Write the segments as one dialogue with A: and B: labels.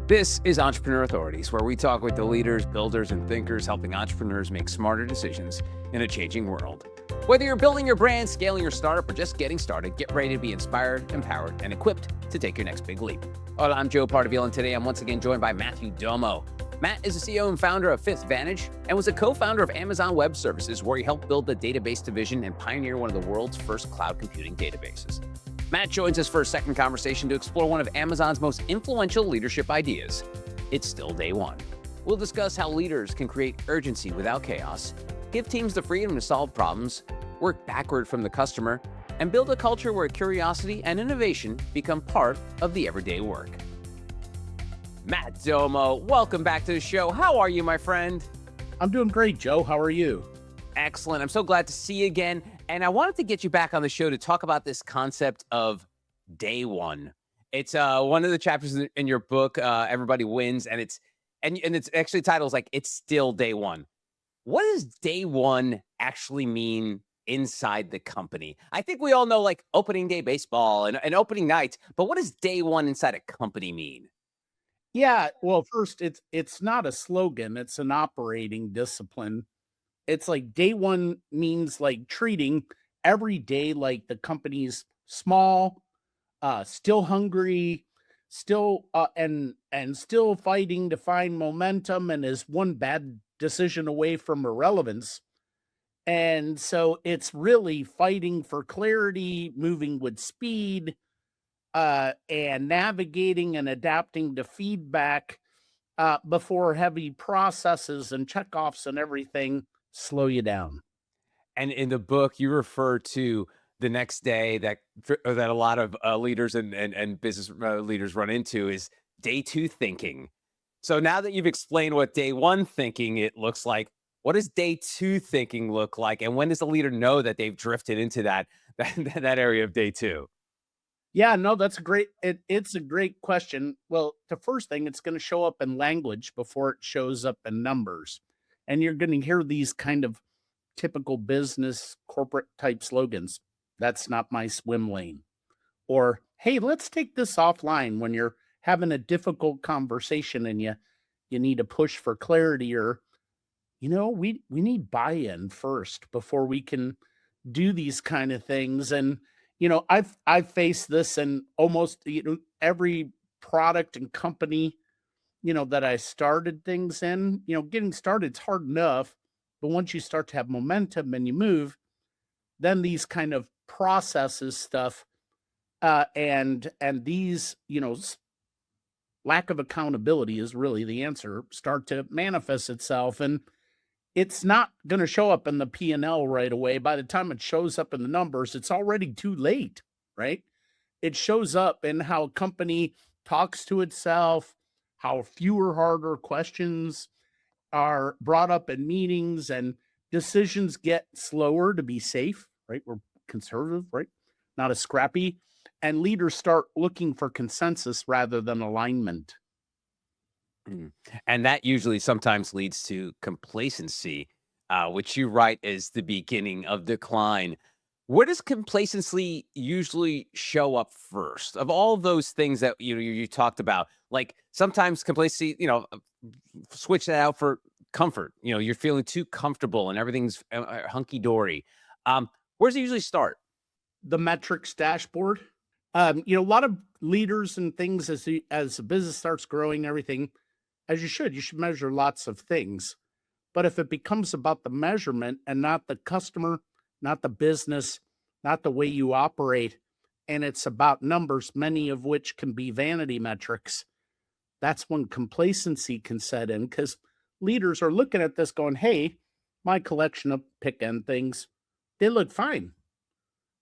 A: This is Entrepreneur Authorities, where we talk with the leaders, builders, and thinkers helping entrepreneurs make smarter decisions in a changing world. Whether you're building your brand, scaling your startup, or just getting started, get ready to be inspired, empowered, and equipped to take your next big leap. Hola, I'm Joe Pardaville, and today I'm once again joined by Matthew Domo. Matt is the CEO and founder of Fifth Vantage and was a co-founder of Amazon Web Services, where he helped build the database division and pioneer one of the world's first cloud computing databases. Matt joins us for a second conversation to explore one of Amazon's most influential leadership ideas. It's still day one. We'll discuss how leaders can create urgency without chaos, give teams the freedom to solve problems, work backward from the customer, and build a culture where curiosity and innovation become part of the everyday work. Matt Domo, welcome back to the show. How are you, my friend?
B: I'm doing great, Joe. How are you?
A: Excellent. I'm so glad to see you again. And I wanted to get you back on the show to talk about this concept of day one. It's one of the chapters in your book, Everybody Wins, and it's actually titled like "It's Still Day One." What does day one actually mean inside the company? I think we all know like opening day baseball and opening night, but what does day one inside a company mean?
B: Yeah, well, first, it's not a slogan, it's an operating discipline. It's like day one means like treating every day like the company's small, still hungry, still and still fighting to find momentum and is one bad decision away from irrelevance. And so it's really fighting for clarity, moving with speed, and navigating and adapting to feedback before heavy processes and checkoffs and everything slow you down.
A: And in the book, you refer to the next day that a lot of leaders and business leaders run into is day two thinking. So now that you've explained what day one thinking it looks like, what does day two thinking look like, and when does the leader know that they've drifted into that area of day two?
B: Yeah, no, that's a it's a great question. Well, the first thing, it's going to show up in language before it shows up in numbers. And you're going to hear these kind of typical business corporate type slogans. That's not my swim lane. Or, hey, let's take this offline when you're having a difficult conversation and you need to push for clarity, or we need buy-in first before we can do these kind of things. And I've faced this in almost every product and company that I started things in. Getting started's hard enough, but once you start to have momentum and you move, then these kind of processes stuff, and these lack of accountability is really the answer, start to manifest itself. And it's not going to show up in the P&L right away. By the time it shows up in the numbers, it's already too late, right? It shows up in how a company talks to itself, how fewer harder questions are brought up in meetings, and decisions get slower to be safe, right? We're conservative, right? Not as scrappy. And leaders start looking for consensus rather than alignment.
A: Mm. And that usually sometimes leads to complacency, which you write is the beginning of decline. Where does complacency usually show up first? Of all of those things that you talked about, like sometimes complacency, switch that out for comfort. You're feeling too comfortable and everything's hunky dory. Where does it usually start?
B: The metrics dashboard. A lot of leaders and things, as the business starts growing, everything, as you should measure lots of things. But if it becomes about the measurement and not the customer, not the business, not the way you operate, and it's about numbers, many of which can be vanity metrics, that's when complacency can set in, because leaders are looking at this going, hey, my collection of pick end things, they look fine.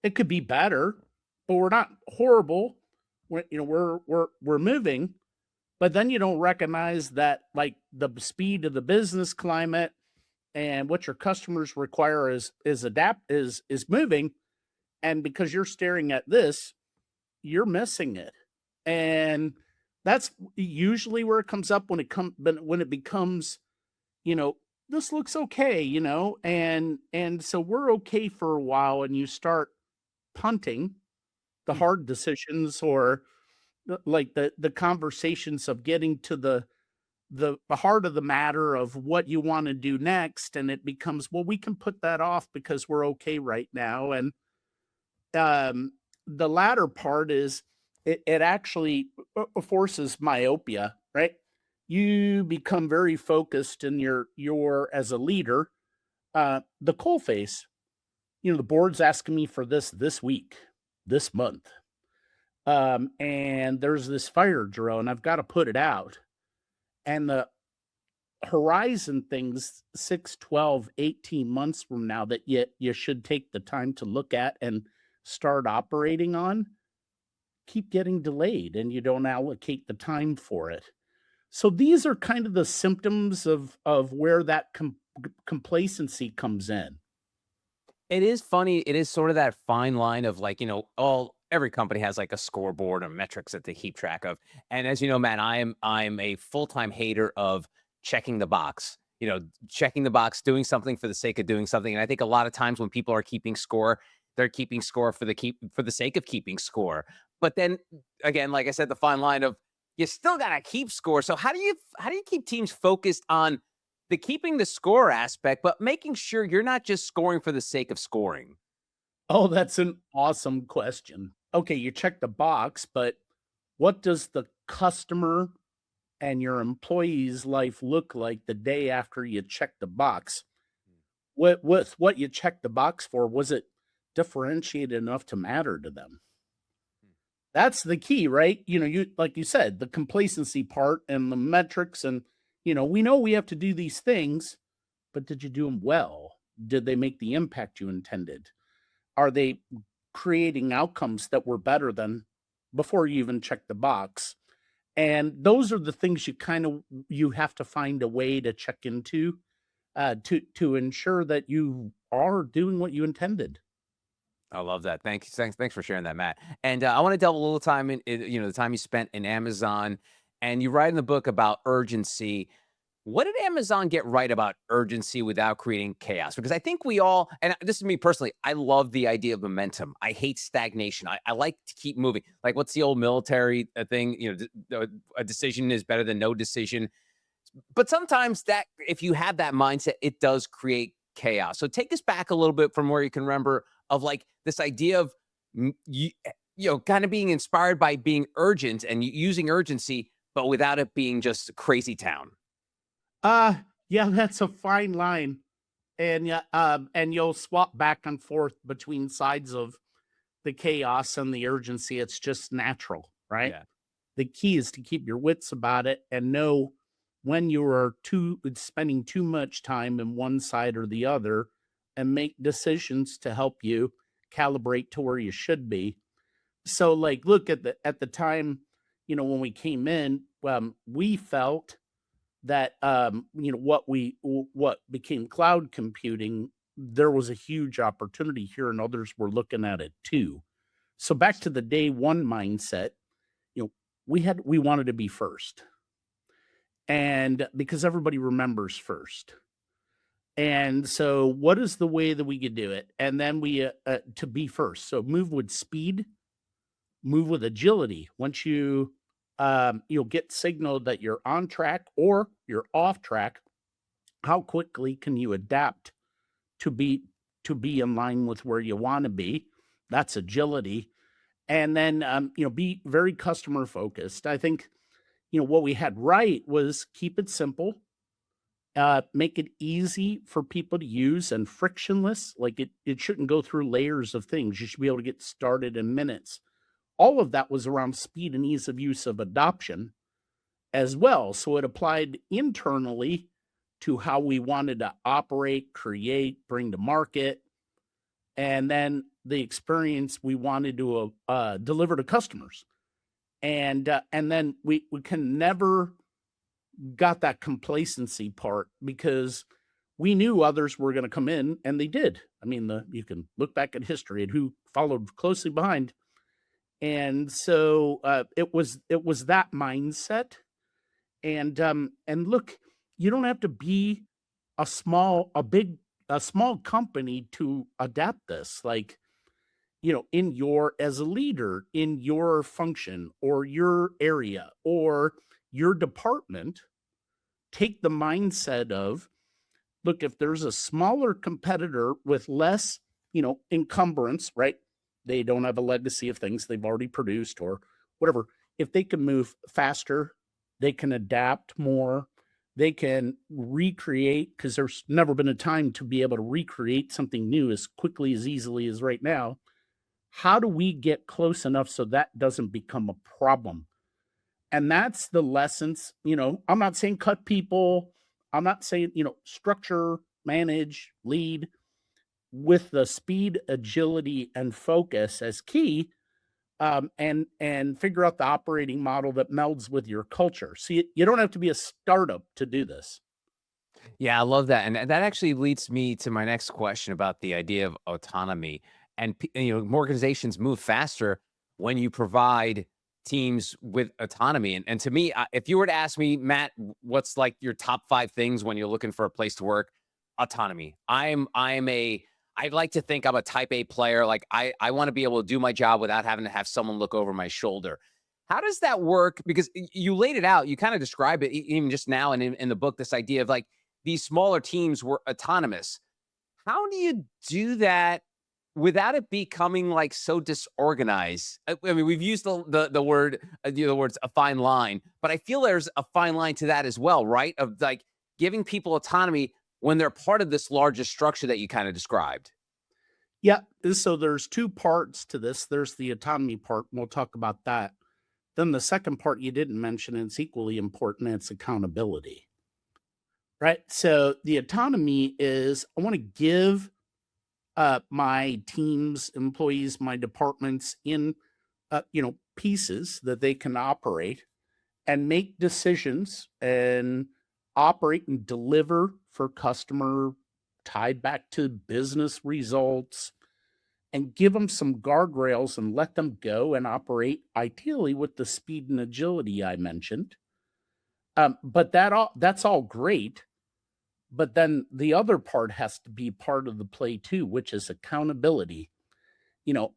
B: It could be better, but we're not horrible. We're moving. But then you don't recognize that, like, the speed of the business climate and what your customers require is moving. And because you're staring at this, you're missing it. And that's usually where it comes up when it becomes, you know, this looks okay, and so we're okay for a while, and you start punting the hard decisions, or like the conversations of getting to the heart of the matter of what you want to do next, and it becomes, well, we can put that off because we're okay right now. And um the latter part is, it actually forces myopia, right? You become very focused in your as a leader, the coal face. The board's asking me for this week, this month. And there's this fire drill and I've got to put it out. And the horizon things 6, 12, 18 months from now that you should take the time to look at and start operating on, keep getting delayed and you don't allocate the time for it. So these are kind of the symptoms of where that complacency comes in.
A: It is funny. It is sort of that fine line of like, all every company has like a scoreboard or metrics that they keep track of. And as you know, Matt, I'm a full-time hater of checking the box. Checking the box, doing something for the sake of doing something. And I think a lot of times when people are keeping score, they're keeping score for the sake of keeping score. But then again, like I said, the fine line of you still gotta keep score. So how do you keep teams focused on the keeping the score aspect, but making sure you're not just scoring for the sake of scoring?
B: Oh, that's an awesome question. Okay, you check the box, but what does the customer and your employee's life look like the day after you check the box? What you checked the box for, was it differentiated enough to matter to them? That's the key, right? You, like you said, the complacency part and the metrics, and we know we have to do these things, but did you do them well? Did they make the impact you intended? Are they creating outcomes that were better than before you even check the box? And those are the things you have to find a way to check into, to ensure that you are doing what you intended.
A: I love that. Thanks for sharing that, Matt. And I want to delve a little time the time you spent in Amazon, and you write in the book about urgency. What did Amazon get right about urgency without creating chaos? Because I think we all, and this is me personally, I love the idea of momentum. I hate stagnation. I like to keep moving. Like, what's the old military thing? A decision is better than no decision. But sometimes that, if you have that mindset, it does create chaos. So take us back a little bit from where you can remember of like this idea of kind of being inspired by being urgent and using urgency, but without it being just crazy town.
B: Uh yeah, that's a fine line. And yeah, and you'll swap back and forth between sides of the chaos and the urgency. It's just natural, right?
A: Yeah.
B: The key is to keep your wits about it and know when you are too spending too much time in one side or the other, and make decisions to help you calibrate to where you should be. So like, look at the time, when we came in, we felt that, what became cloud computing, there was a huge opportunity here and others were looking at it too. So back to the day one mindset, you know, we wanted to be first. And because everybody remembers first. And so what is the way that we could do it? And then to be first. So move with speed, move with agility. Once you'll get signal that you're on track or you're off track, how quickly can you adapt to be in line with where you want to be? That's agility. And then be very customer focused. I think what we had right was keep it simple, make it easy for people to use and frictionless. Like it shouldn't go through layers of things. You should be able to get started in minutes. All of that was around speed and ease of use of adoption as well. So it applied internally to how we wanted to operate, create, bring to market, and then the experience we wanted to deliver to customers. And then we can never got that complacency part because we knew others were going to come in, and they did. I mean, you can look back at history and who followed closely behind. And so it was that mindset. And look, you don't have to be a small company to adapt this. Like, in your as a leader in your function or your area or your department, take the mindset of, look, if there's a smaller competitor with less, encumbrance, right? They don't have a legacy of things they've already produced or whatever. If they can move faster, they can adapt more, they can recreate, because there's never been a time to be able to recreate something new as quickly as easily as right now. How do we get close enough so that doesn't become a problem? And that's the lessons. I'm not saying cut people. I'm not saying, structure, manage, lead with the speed, agility, and focus as key. And figure out the operating model that melds with your culture. See, you don't have to be a startup to do this.
A: Yeah, I love that, and that actually leads me to my next question about the idea of autonomy. And organizations move faster when you provide teams with autonomy. And to me, if you were to ask me, Matt, what's like your top 5 things when you're looking for a place to work? Autonomy. I like to think I'm a type A player. Like I want to be able to do my job without having to have someone look over my shoulder. How does that work? Because you laid it out, you kind of describe it even just now and in the book, this idea of like these smaller teams were autonomous. How do you do that without it becoming like so disorganized? I mean, we've used the word the words a fine line, but I feel there's a fine line to that as well, right? Of like giving people autonomy when they're part of this larger structure that you kind of described.
B: Yeah. So there's two parts to this. There's the autonomy part, and we'll talk about that. Then the second part you didn't mention, and it's equally important, it's accountability. Right. So the autonomy is, I want to give my teams, employees, my departments in pieces that they can operate and make decisions and operate and deliver for customer, tied back to business results, and give them some guardrails and let them go and operate ideally with the speed and agility I mentioned. But that's all great. But then the other part has to be part of the play too, which is accountability.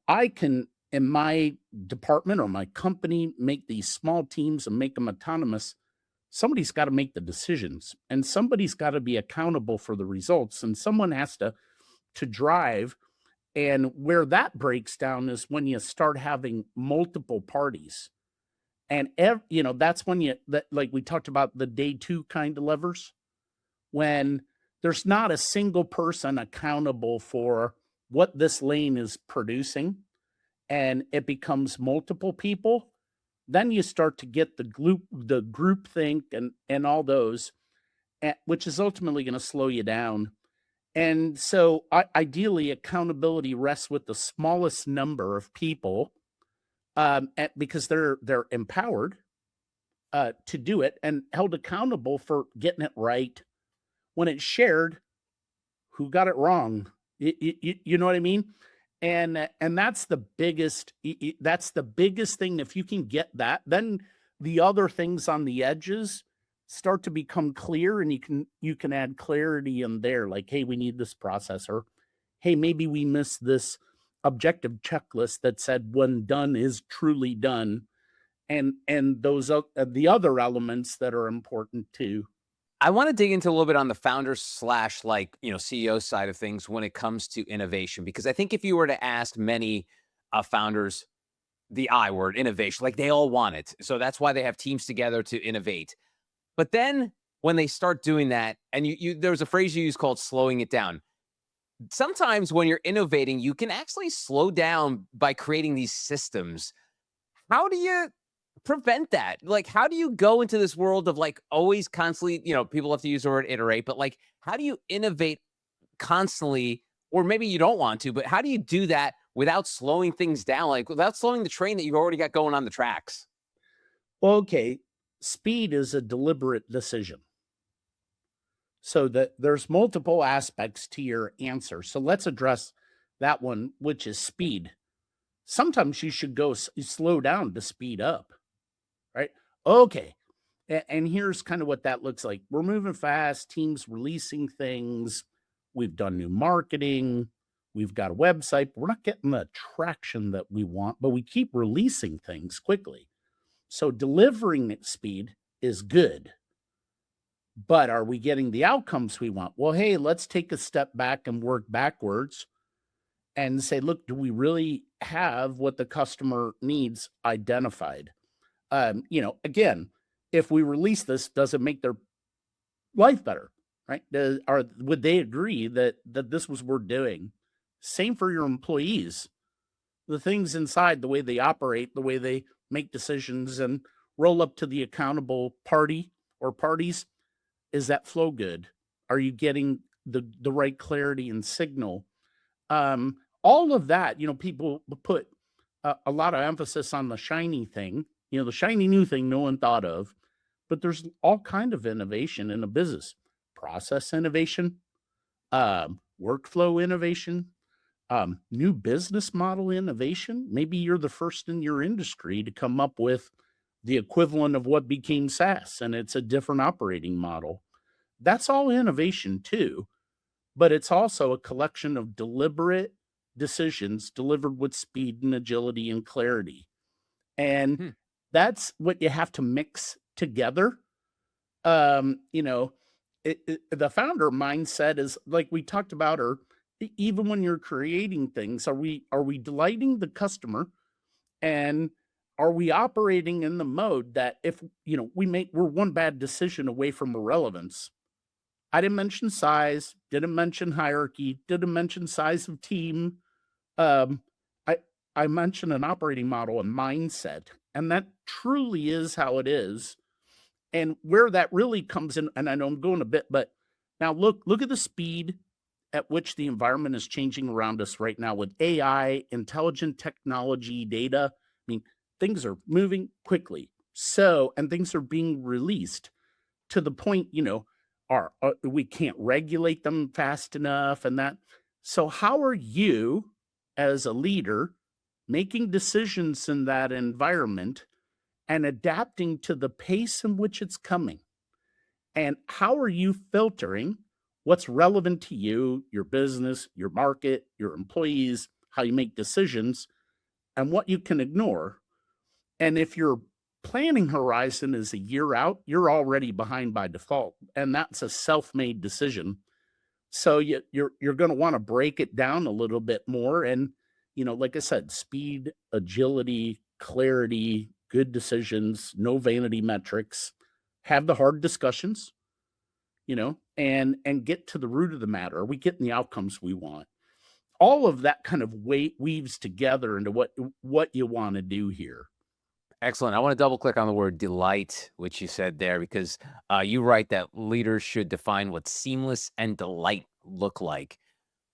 B: I can, in my department or my company, make these small teams and make them autonomous. Somebody's got to make the decisions, and somebody's got to be accountable for the results, and someone has to drive. And where that breaks down is when you start having multiple parties. And that's when like we talked about, the day two kind of levers, when there's not a single person accountable for what this lane is producing, and it becomes multiple people. Then you start to get the group think and all those, which is ultimately going to slow you down. And so ideally accountability rests with the smallest number of people, because they're empowered to do it and held accountable for getting it right. When it's shared, who got it wrong? You know what I mean? And that's the biggest thing. If you can get that, then the other things on the edges start to become clear, and you can add clarity in there, like, hey, we need this processor. Hey, maybe we missed this objective checklist that said when done is truly done, and the other elements that are important too.
A: I want to dig into a little bit on the founders slash like, CEO side of things when it comes to innovation, because I think if you were to ask many founders the I word, innovation, like they all want it. So that's why they have teams together to innovate. But then when they start doing that, and there was a phrase you used called slowing it down. Sometimes when you're innovating, you can actually slow down by creating these systems. How do you prevent that? Like, how do you go into this world of like always constantly, people have to use the word iterate, but like, how do you innovate constantly? Or maybe you don't want to, but how do you do that without slowing things down? Like, without slowing the train that you've already got going on the tracks?
B: Well, okay, speed is a deliberate decision. So that there's multiple aspects to your answer. So let's address that one, which is speed. Sometimes you should slow down to speed up, right? Okay. And here's kind of what that looks like. We're moving fast, teams releasing things. We've done new marketing. We've got a website, but we're not getting the traction that we want, but we keep releasing things quickly. So delivering at speed is good, but are we getting the outcomes we want? Well, hey, let's take a step back and work backwards and say, look, do we really have what the customer needs identified? Again, if we release this, does it make their life better? Right? Would they agree that this was worth doing? Same for your employees. The things inside, the way they operate, the way they make decisions and roll up to the accountable party or parties, is that flow good? Are you getting the right clarity and signal? All of that, people put a lot of emphasis on the shiny thing, the shiny new thing no one thought of, but there's all kind of innovation in a business, process innovation, workflow innovation, new business model innovation. Maybe you're the first in your industry to come up with the equivalent of what became SaaS, and it's a different operating model. That's all innovation too, but it's also a collection of deliberate decisions delivered with speed and agility and clarity. And
A: Hmm.
B: that's what you have to mix together. Um, you know, the founder mindset is like we talked about, or even when you're creating things, are we delighting the customer, and are we operating in the mode that if we're one bad decision away from irrelevance. I didn't mention size, didn't mention hierarchy, didn't mention size of team. Um, I I mentioned an operating model and mindset, and that truly is how it is. And where that really comes in, and I know I'm going a bit, but now look at the speed at which the environment is changing around us right now with AI, intelligent technology, data. I mean, things are moving quickly. So, and things are being released to the point, we can't regulate them fast enough and that. So, how are you as a leader making decisions in that environment and adapting to the pace in which it's coming? And how are you filtering what's relevant to you, your business, your market, your employees, how you make decisions, and what you can ignore? And if your planning horizon is a year out, you're already behind by default. And that's a self-made decision. So you're going to want to break it down a little bit more. And, like I said, speed, agility, clarity, good decisions, no vanity metrics, have the hard discussions, and get to the root of the matter. Are we getting the outcomes we want? All of that kind of weight weaves together into what you want to do here.
A: Excellent. I want to double click on the word delight, which you said there, because you write that leaders should define what seamless and delight look like.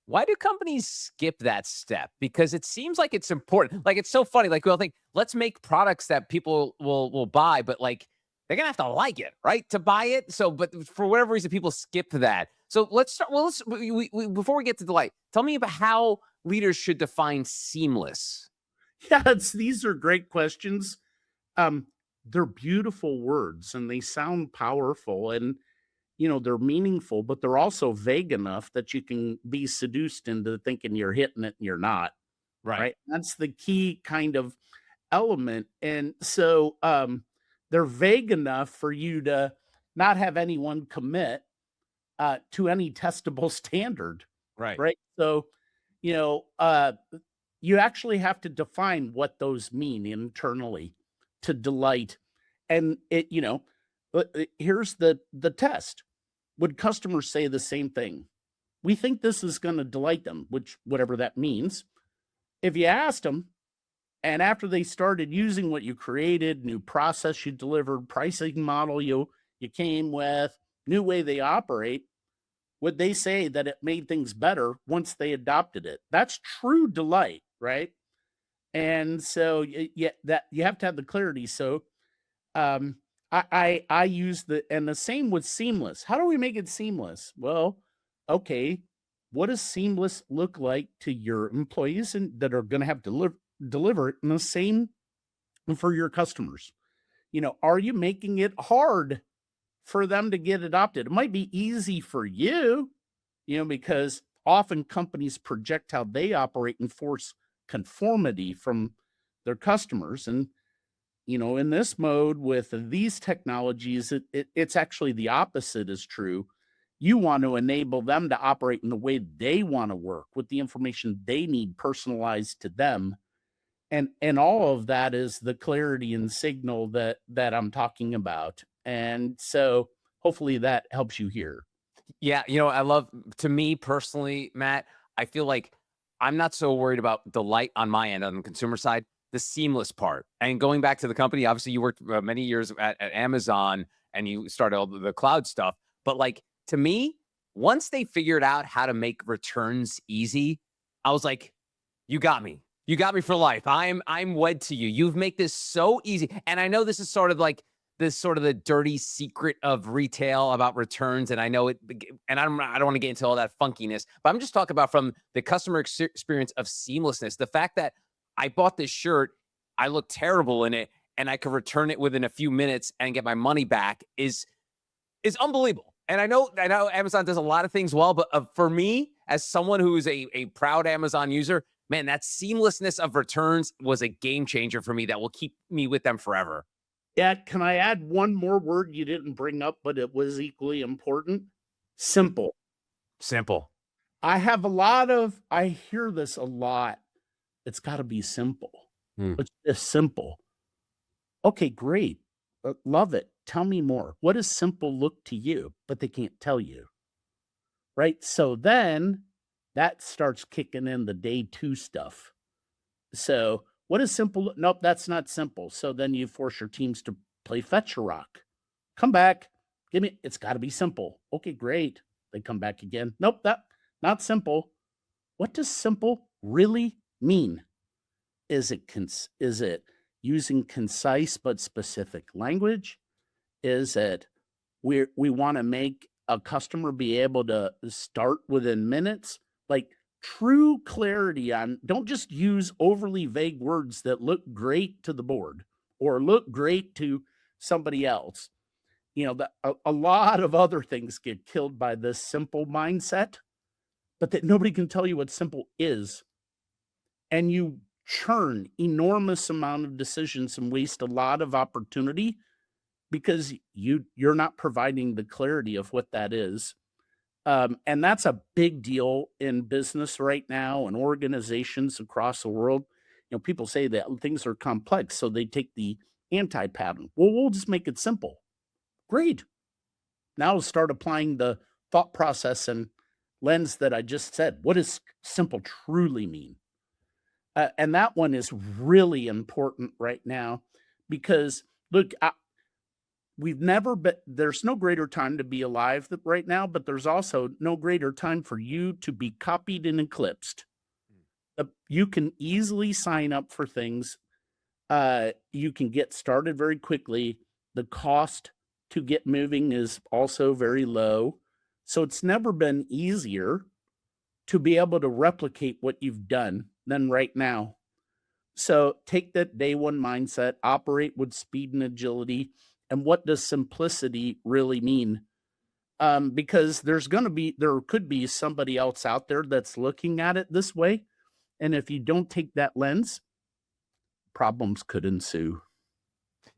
A: Why do companies skip that step? Because it seems like it's important. Like it's so funny. Like we'll think, let's make products that people will buy, but like they're gonna have to like it, right, to buy it. So, but for whatever reason, people skip that. So let's start. Well, before we get to delight, tell me about how leaders should define seamless.
B: Yeah, these are great questions. Um, they're beautiful words and they sound powerful, and they're meaningful, but they're also vague enough that you can be seduced into thinking you're hitting it and you're not,
A: Right.
B: right? That's the key kind of element. And so they're vague enough for you to not have anyone commit to any testable standard,
A: Right.
B: right? So, you know, uh, you actually have to define what those mean internally to delight. And here's the test. Would customers say the same thing? We think this is going to delight them, which whatever that means. If you asked them, and after they started using what you created, new process you delivered, pricing model you came with, new way they operate, would they say that it made things better once they adopted it? That's true delight, right? And so yeah, that you have to have the clarity. So um I use the same with seamless. How do we make it seamless? Well, okay, what does seamless look like to your employees and that are going to have to deliver it, and the same for your customers? Are you making it hard for them to get adopted? It might be easy for you, because often companies project how they operate and force conformity from their customers. And, in this mode with these technologies, it's actually the opposite is true. You want to enable them to operate in the way they want to work with the information they need personalized to them. And all of that is the clarity and signal that I'm talking about. And so hopefully that helps you here.
A: Yeah, I love to me personally, Matt, I feel like I'm not so worried about the light on my end on the consumer side, the seamless part. And going back to the company, obviously you worked many years at Amazon and you started all the cloud stuff. But like to me, once they figured out how to make returns easy, I was like, you got me. You got me for life. I'm wed to you. You've made this so easy. And I know this is sort of like this sort of the dirty secret of retail about returns. And I know it, and I don't want to get into all that funkiness, but I'm just talking about from the customer experience of seamlessness. The fact that I bought this shirt, I look terrible in it, and I could return it within a few minutes and get my money back is unbelievable. And I know Amazon does a lot of things well, but for me, as someone who is a proud Amazon user, man, that seamlessness of returns was a game changer for me that will keep me with them forever.
B: Yeah, can I add one more word you didn't bring up, but it was equally important? Simple.
A: Simple.
B: I hear this a lot. It's got to be simple.
A: Hmm.
B: It's just simple. Okay, great. Love it. Tell me more. What does simple look to you? But they can't tell you. Right. So then that starts kicking in the day two stuff. So what is simple? Nope, that's not simple. So then you force your teams to play fetch a rock. Come back. Give me, it's got to be simple. Okay, great. They come back again. Nope, that not simple. What does simple really mean? Is it using concise but specific language? Is it we want to make a customer be able to start within minutes? Like true clarity on don't just use overly vague words that look great to the board or look great to somebody else. A lot of other things get killed by this simple mindset, but that nobody can tell you what simple is. And you churn enormous amount of decisions and waste a lot of opportunity because you're not providing the clarity of what that is. And that's a big deal in business right now and organizations across the world. People say that things are complex, so they take the anti-pattern. Well, we'll just make it simple. Great. Now start applying the thought process and lens that I just said. What does simple truly mean? And that one is really important right now because look, we've never been there's no greater time to be alive right now, but there's also no greater time for you to be copied and eclipsed. You can easily sign up for things. You can get started very quickly. The cost to get moving is also very low. So it's never been easier to be able to replicate what you've done than right now. So take that day one mindset, operate with speed and agility. And what does simplicity really mean? Because there could be somebody else out there that's looking at it this way. And if you don't take that lens, problems could ensue.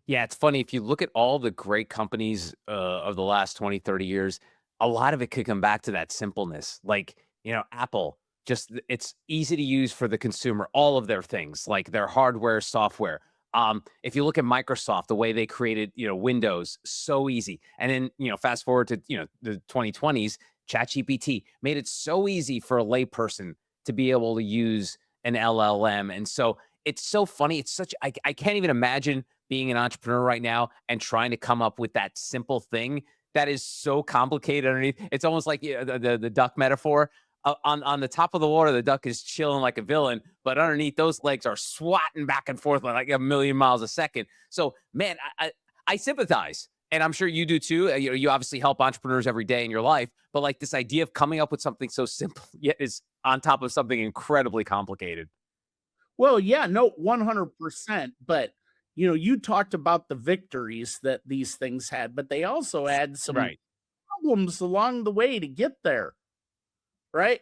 A: Yeah, it's funny. If you look at all the great companies of the last 20, 30 years, a lot of it could come back to that simpleness. Like, Apple, just it's easy to use for the consumer, all of their things, like their hardware, software. If you look at Microsoft, the way they created, Windows, so easy. And then, fast forward to, the 2020s, ChatGPT made it so easy for a layperson to be able to use an LLM. And so it's so funny. I can't even imagine being an entrepreneur right now and trying to come up with that simple thing that is so complicated underneath. It's almost like the duck metaphor. On the top of the water, the duck is chilling like a villain, but underneath those legs are swatting back and forth like a million miles a second. So, man, I sympathize, and I'm sure you do too. You obviously help entrepreneurs every day in your life, but like this idea of coming up with something so simple yet is on top of something incredibly complicated.
B: Well, yeah, no, 100%. But, you talked about the victories that these things had, but they also had some
A: Right.
B: problems along the way to get there, right?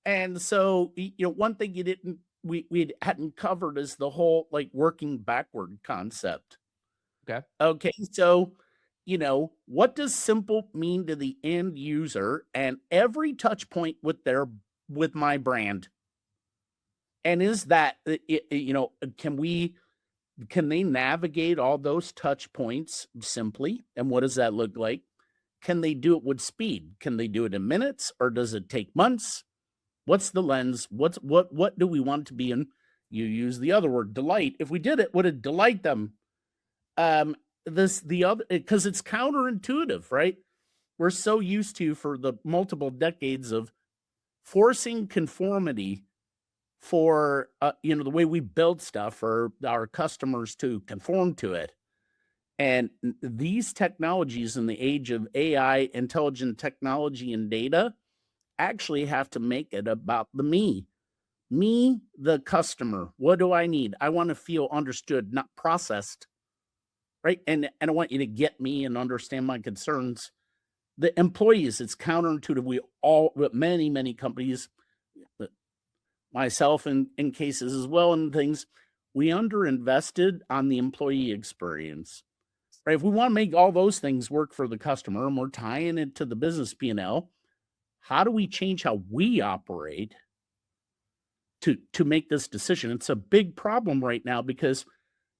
B: And so, one thing you didn't we hadn't covered is the whole like working backward concept.
A: Okay.
B: Okay, so what does simple mean to the end user and every touch point with my brand? And is that can they navigate all those touch points simply? And what does that look like? Can they do it with speed? Can they do it in minutes or does it take months? What's the lens? What do we want it to be in? You use the other word, delight. If we did it, would it delight them? This the other because it's counterintuitive, right? We're so used to for the multiple decades of forcing conformity for the way we build stuff for our customers to conform to it. And these technologies in the age of AI, intelligent technology and data actually have to make it about the me, the customer. What do I need? I want to feel understood, not processed, right? And I want you to get me and understand my concerns. The employees, it's counterintuitive. Many companies, uh, myself in cases as well, and things, we underinvested on the employee experience, right? If we want to make all those things work for the customer and we're tying it to the business P&L, how do we change how we operate to make this decision? It's a big problem right now because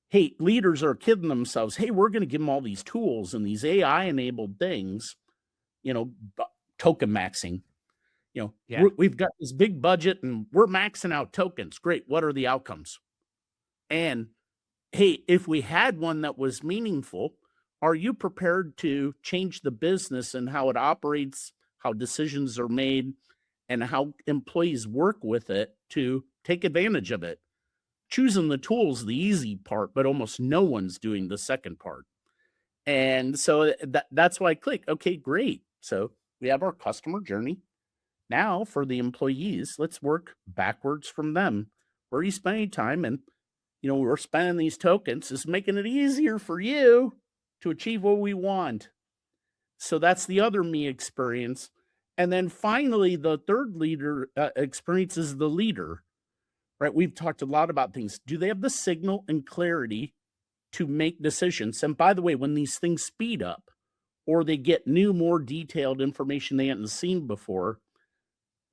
B: hey, leaders are kidding themselves. Hey, we're going to give them all these tools and these AI enabled things, you know, bu- token maxing.
A: Yeah.
B: We've got this big budget and we're maxing out tokens. Great. What are the outcomes? And hey, if we had one that was meaningful, are you prepared to change the business and how it operates, how decisions are made, and how employees work with it to take advantage of it? Choosing the tools the easy part, but almost no one's doing the second part. And so that's why I click. Okay, great. So we have our customer journey. Now for the employees, let's work backwards from them. Where are you spending time? And we're spending these tokens is making it easier for you to achieve what we want. So that's the other me experience. And then finally, the third leader experience is the leader, right? We've talked a lot about things. Do they have the signal and clarity to make decisions? And by the way, when these things speed up or they get new, more detailed information they hadn't seen before,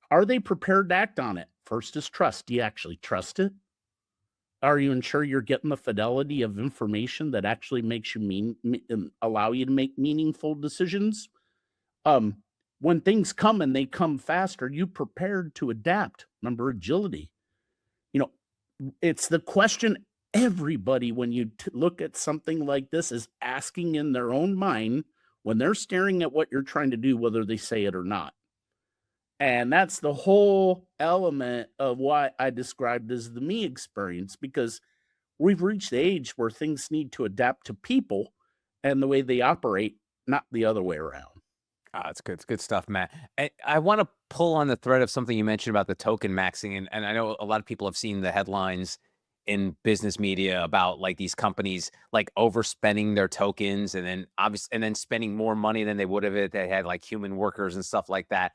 B: are they prepared to act on it? First is trust. Do you actually trust it? Are you ensure you're getting the fidelity of information that actually makes you allow you to make meaningful decisions? Um, when things come and they come fast, are you prepared to adapt? Remember agility. You know, it's the question everybody, when you look at something like this, is asking in their own mind when they're staring at what you're trying to do, whether they say it or not. And that's the whole element of why I described as the me experience, because we've reached the age where things need to adapt to people and the way they operate, not the other way around.
A: Ah, it's good. It's good stuff, Matt. I want to pull on the thread of something you mentioned about the token maxing, and I know a lot of people have seen the headlines in business media about like these companies like overspending their tokens, and then and then spending more money than they would have if they had like human workers and stuff like that.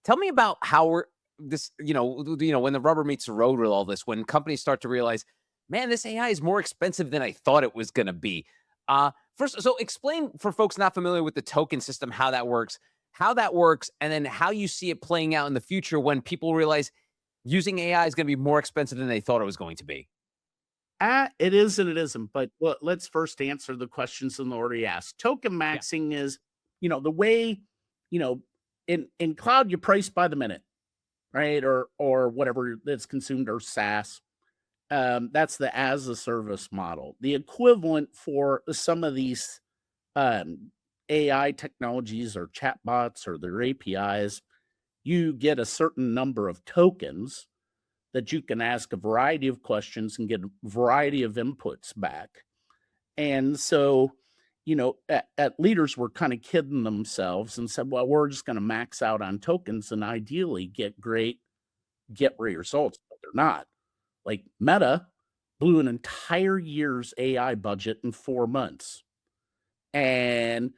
A: Tell me about how we're this, when the rubber meets the road with all this, when companies start to realize, man, this AI is more expensive than I thought it was going to be. First, so explain for folks not familiar with the token system how that works, and then how you see it playing out in the future when people realize using AI is going to be more expensive than they thought it was going to be.
B: It is and it isn't. But let's first answer the questions in the order you asked. Token
A: Yeah.
B: maxing is, the way, you know, in cloud you price by the minute, right? Or whatever that's consumed or SaaS. That's the as a service model. The equivalent for some of these um, AI technologies or chatbots or their APIs, you get a certain number of tokens that you can ask a variety of questions and get a variety of inputs back. And so, at leaders were kind of kidding themselves and said, well, we're just going to max out on tokens and ideally get great results, but they're not. Like Meta blew an entire year's AI budget in 4 months. And,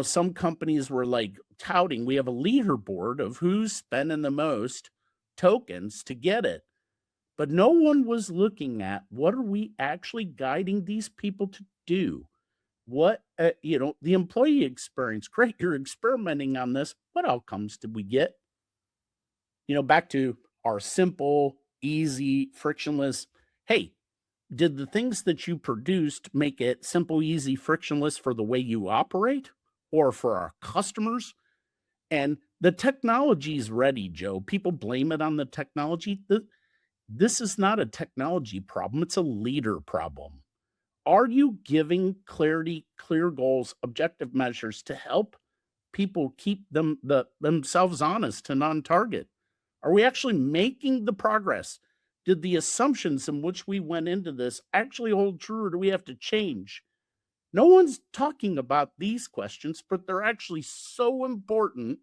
B: some companies were like touting, we have a leaderboard of who's spending the most tokens to get it. But no one was looking at what are we actually guiding these people to do? What, the employee experience. Great, you're experimenting on this. What outcomes did we get? Back to our simple, easy, frictionless. Hey, did the things that you produced make it simple, easy, frictionless for the way you operate or for our customers? And the technology is ready, Joe. People blame it on the technology. This is not a technology problem, it's a leader problem. Are you giving clarity, clear goals, objective measures to help people keep themselves honest and on target? Are we actually making the progress? Did the assumptions in which we went into this actually hold true, or do we have to change? No one's talking about these questions, but they're actually so important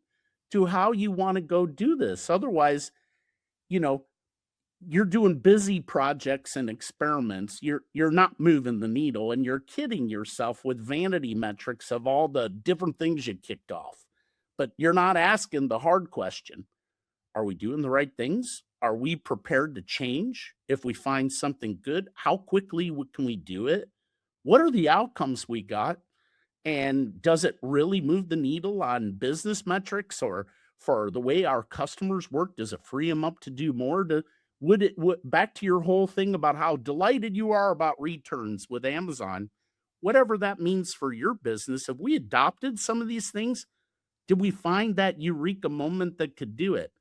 B: to how you want to go do this. Otherwise, you know, you're doing busy projects and experiments. You're not moving the needle, and you're kidding yourself with vanity metrics of all the different things you kicked off. But you're not asking the hard question. Are we doing the right things? Are we prepared to change if we find something good? How quickly can we do it? What are the outcomes we got? And does it really move the needle on business metrics or for the way our customers work? Does it free them up to do more? Back to your whole thing about how delighted you are about returns with Amazon, whatever that means for your business, have we adopted some of these things? Did we find that eureka moment that could do it?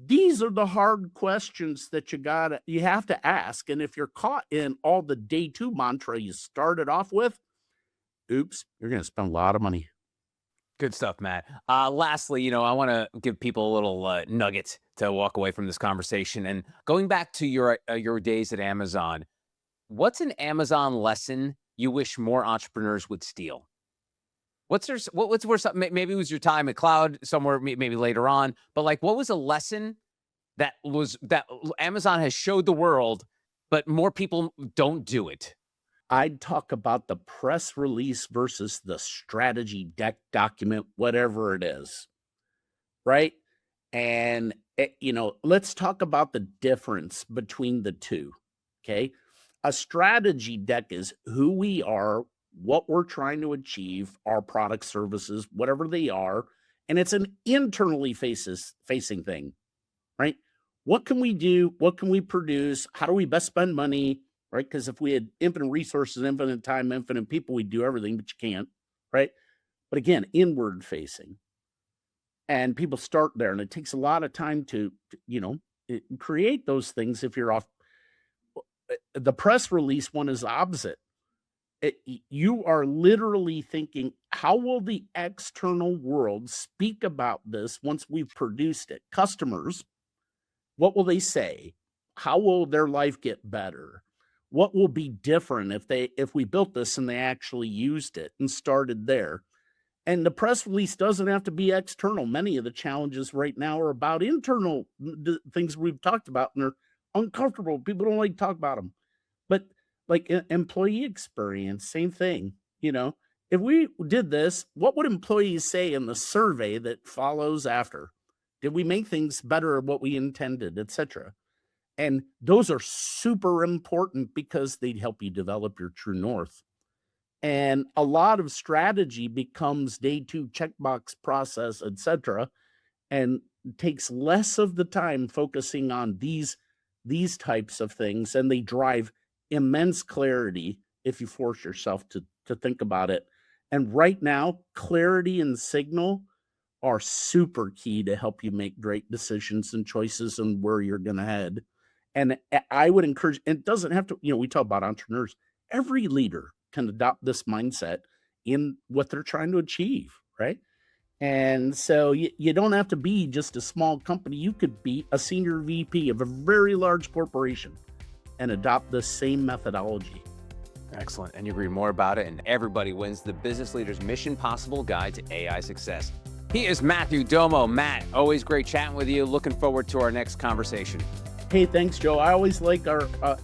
B: These are the hard questions that you have to ask. And if you're caught in all the day two mantra you started off with, oops, you're going to spend a lot of money.
A: Good stuff, Matt. Lastly, I want to give people a little nugget to walk away from this conversation. And going back to your days at Amazon, what's an Amazon lesson you wish more entrepreneurs would steal? What's where something, maybe it was your time at Cloud somewhere, maybe later on, but like, what was a lesson that Amazon has showed the world, but more people don't do it?
B: I'd talk about the press release versus the strategy deck document, whatever it is, right? And, let's talk about the difference between the two, okay? A strategy deck is who we are, what we're trying to achieve, our product, services, whatever they are, and it's an internally facing thing, right? What can we do? What can we produce? How do we best spend money? Right? Because if we had infinite resources, infinite time, infinite people, we'd do everything, but you can't, right? But again, inward facing. And people start there, and it takes a lot of time to create those things if you're off. The press release one is opposite. You are literally thinking, how will the external world speak about this once we've produced it? Customers, what will they say? How will their life get better? What will be different if we built this and they actually used it and started there? And the press release doesn't have to be external. Many of the challenges right now are about internal things we've talked about, and they're uncomfortable. People don't like to talk about them. But like employee experience, same thing. If we did this, what would employees say in the survey that follows after? Did we make things better what we intended, etc.? And those are super important because they help you develop your true north. And a lot of strategy becomes day two checkbox process, etc., and takes less of the time focusing on these types of things, and they drive immense clarity if you force yourself to think about it. And right now, clarity and signal are super key to help you make great decisions and choices and where you're going to head. And I would encourage, it doesn't have to, we talk about entrepreneurs, every leader can adopt this mindset in what they're trying to achieve, right? And so you don't have to be just a small company. You could be a senior VP of a very large corporation and adopt the same methodology.
A: Excellent. And you can read more about it, and Everybody Wins, the Business Leader's Mission Possible Guide to AI Success. He is Matthew Domo. Matt, always great chatting with you. Looking forward to our next conversation.
B: Hey, thanks, Joe. I always like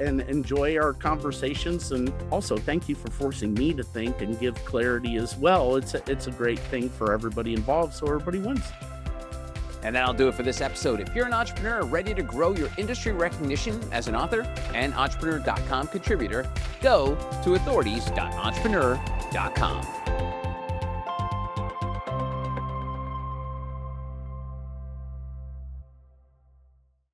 B: and enjoy our conversations, and also thank you for forcing me to think and give clarity as well. It's a great thing for everybody involved, so everybody wins.
A: And that'll do it for this episode. If you're an entrepreneur ready to grow your industry recognition as an author and entrepreneur.com contributor, go to authorities.entrepreneur.com.